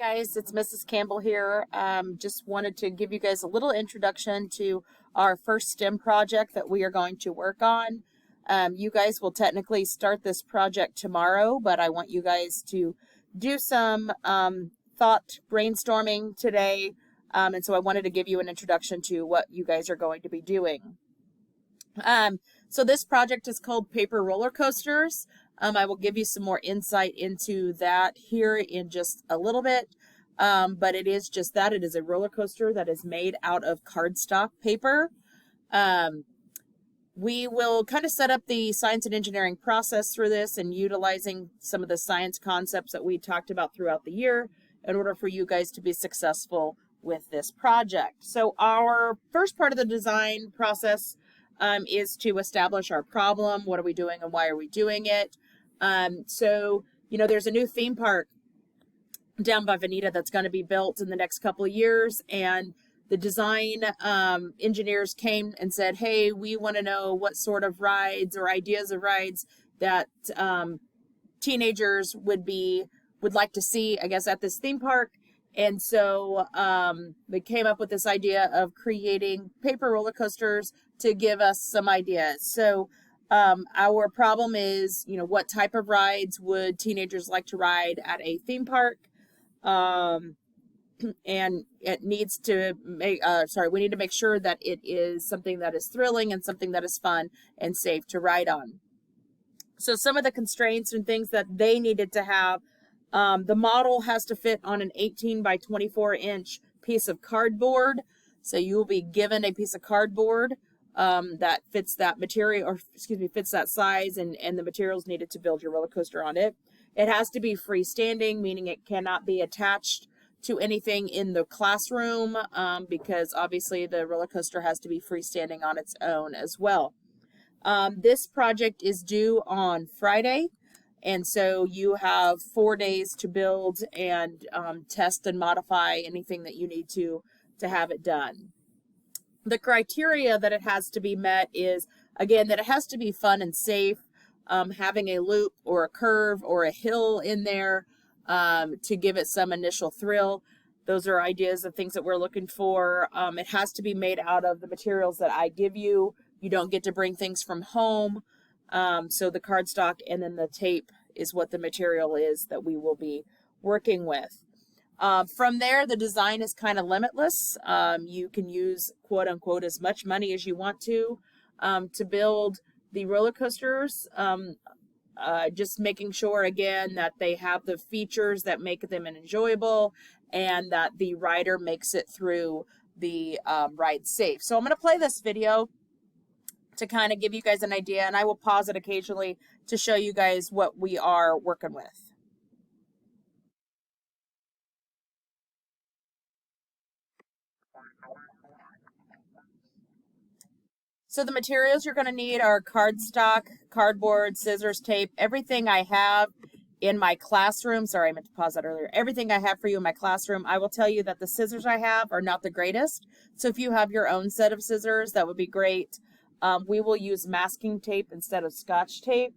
Guys, it's Mrs. Campbell here. Just wanted to give you guys a little introduction to our first STEM project that we are going to work on. You guys will technically start this project tomorrow, but I want you guys to do some thought brainstorming today. And so I wanted to give you an introduction to what you guys are going to be doing. So this project is called Paper Roller Coasters. I will give you some more insight into that here in just a little bit. But it is just that. It is a roller coaster that is made out of cardstock paper. We will kind of set up the science and engineering process through this and utilizing some of the science concepts that we talked about throughout the year in order for you guys to be successful with this project. So our first part of the design process is to establish our problem. What are we doing and why are we doing it? So, there's a new theme park down by Veneta that's going to be built in the next couple of years. And the design engineers came and said, hey, we want to know what sort of rides or ideas of rides that teenagers would like to see, I guess, at this theme park. And so they came up with this idea of creating paper roller coasters to give us some ideas. So our problem is, what type of rides would teenagers like to ride at a theme park? And it needs to we need to make sure that it is something that is thrilling and something that is fun and safe to ride on. So some of the constraints and things that they needed to have, the model has to fit on an 18 by 24 inch piece of cardboard. So you will be given a piece of cardboard that fits that material, or fits that size and the materials needed to build your roller coaster on it. It has to be freestanding, meaning it cannot be attached to anything in the classroom because obviously the roller coaster has to be freestanding on its own as well. This project is due on Friday, and so you have 4 days to build and test and modify anything that you need to have it done. The criteria that it has to be met is, again, that it has to be fun and safe, having a loop or a curve or a hill in there to give it some initial thrill. Those are ideas of things that we're looking for. It has to be made out of the materials that I give you. You don't get to bring things from home. So the cardstock and then the tape is what the material is that we will be working with. From there, the design is kind of limitless. You can use, quote unquote, as much money as you want to build the roller coasters. Just making sure, again, that they have the features that make them enjoyable and that the rider makes it through the ride safe. So I'm going to play this video to kind of give you guys an idea, and I will pause it occasionally to show you guys what we are working with. So the materials you're going to need are cardstock, cardboard, scissors, tape, everything I have in my classroom. Sorry, I meant to pause that earlier. Everything I have for you in my classroom. I will tell you that the scissors I have are not the greatest. So if you have your own set of scissors, that would be great. We will use masking tape instead of Scotch tape.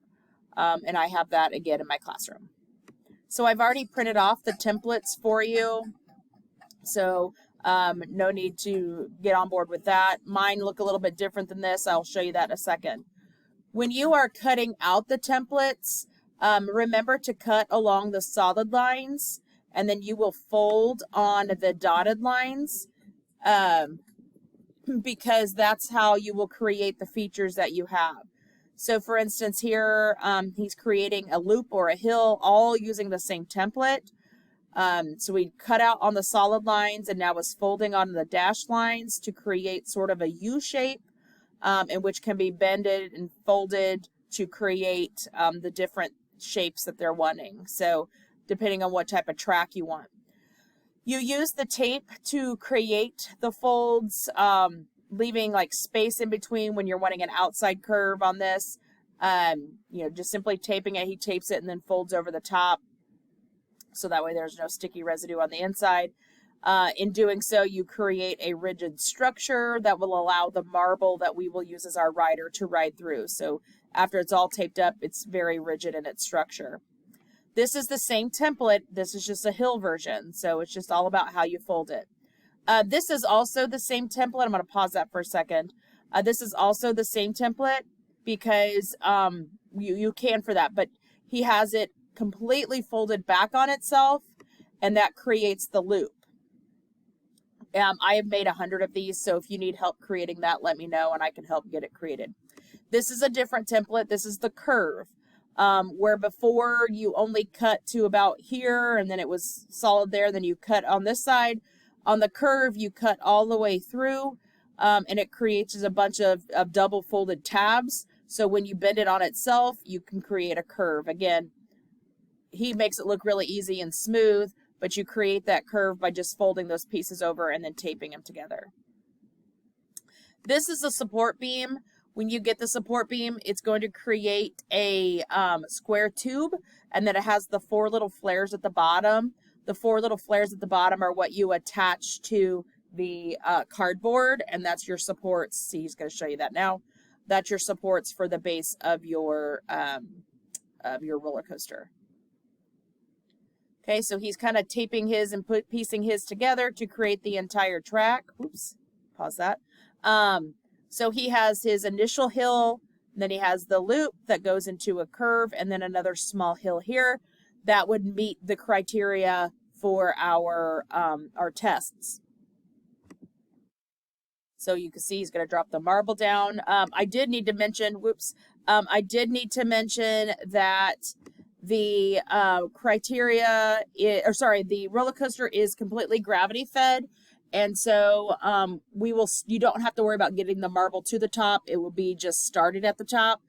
And I have that again in my classroom. So I've already printed off the templates for you. So no need to get on board with that. Mine look a little bit different than this. I'll show you that in a second. When you are cutting out the templates, remember to cut along the solid lines, and then you will fold on the dotted lines because that's how you will create the features that you have. So for instance here, he's creating a loop or a hill all using the same template. So we cut out on the solid lines and now is folding on the dashed lines to create sort of a U shape, in which can be bended and folded to create the different shapes that they're wanting. So depending on what type of track you want. You use the tape to create the folds, leaving like space in between when you're wanting an outside curve on this. Just simply taping it. He tapes it and then folds over the top. So that way there's no sticky residue on the inside. In doing so, you create a rigid structure that will allow the marble that we will use as our rider to ride through. So after it's all taped up, it's very rigid in its structure. This is the same template. This is just a hill version. So it's just all about how you fold it. This is also the same template. I'm going to pause that for a second. This is also the same template because you can for that, but he has it completely folded back on itself, and that creates the loop. I have made 100 of these, so if you need help creating that, let me know and I can help get it created. This is a different template. This is the curve, where before you only cut to about here and then it was solid there, then you cut on this side. On the curve, you cut all the way through, and it creates a bunch of double folded tabs. So when you bend it on itself, you can create a curve. Again, he makes it look really easy and smooth, but you create that curve by just folding those pieces over and then taping them together. This is a support beam. When you get the support beam, it's going to create a square tube, and then it has the 4 little flares at the bottom. The 4 little flares at the bottom are what you attach to the cardboard, and that's your supports. See, he's going to show you that now. That's your supports for the base of your roller coaster. Okay, so he's kind of taping his and piecing his together to create the entire track. Oops, pause that. So he has his initial hill, then he has the loop that goes into a curve, and then another small hill here. That would meet the criteria for our tests. So you can see he's going to drop the marble down. I did need to mention, that the the roller coaster is completely gravity fed. And so you don't have to worry about getting the marble to the top. It will be just started at the top.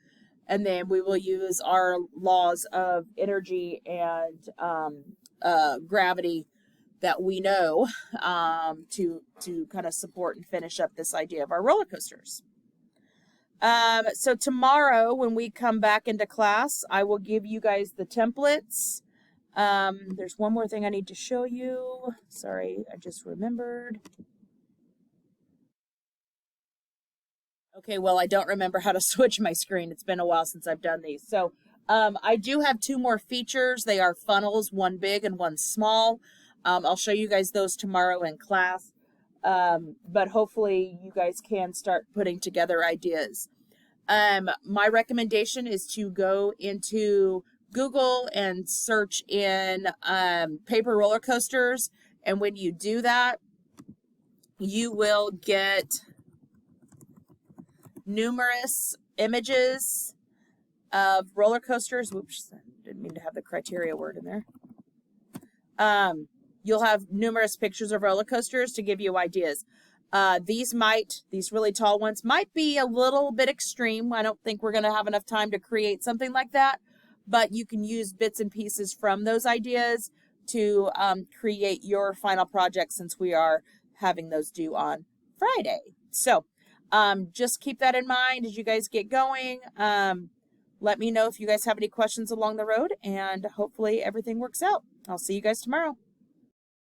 And then we will use our laws of energy and gravity that we know to kind of support and finish up this idea of our roller coasters. So tomorrow when we come back into class, I will give you guys the templates. There's one more thing I need to show you. Sorry, I just remembered. Okay, well, I don't remember how to switch my screen. It's been a while since I've done these. So I do have 2 more features. They are funnels, one big and one small. I'll show you guys those tomorrow in class. But hopefully you guys can start putting together ideas. My recommendation is to go into Google and search in paper roller coasters. And when you do that, you will get numerous images of roller coasters. Whoops, I didn't mean to have the criteria word in there. You'll have numerous pictures of roller coasters to give you ideas. These really tall ones might be a little bit extreme. I don't think we're going to have enough time to create something like that, but you can use bits and pieces from those ideas to create your final project, since we are having those due on Friday. So just keep that in mind as you guys get going. Let me know if you guys have any questions along the road, and hopefully everything works out. I'll see you guys tomorrow.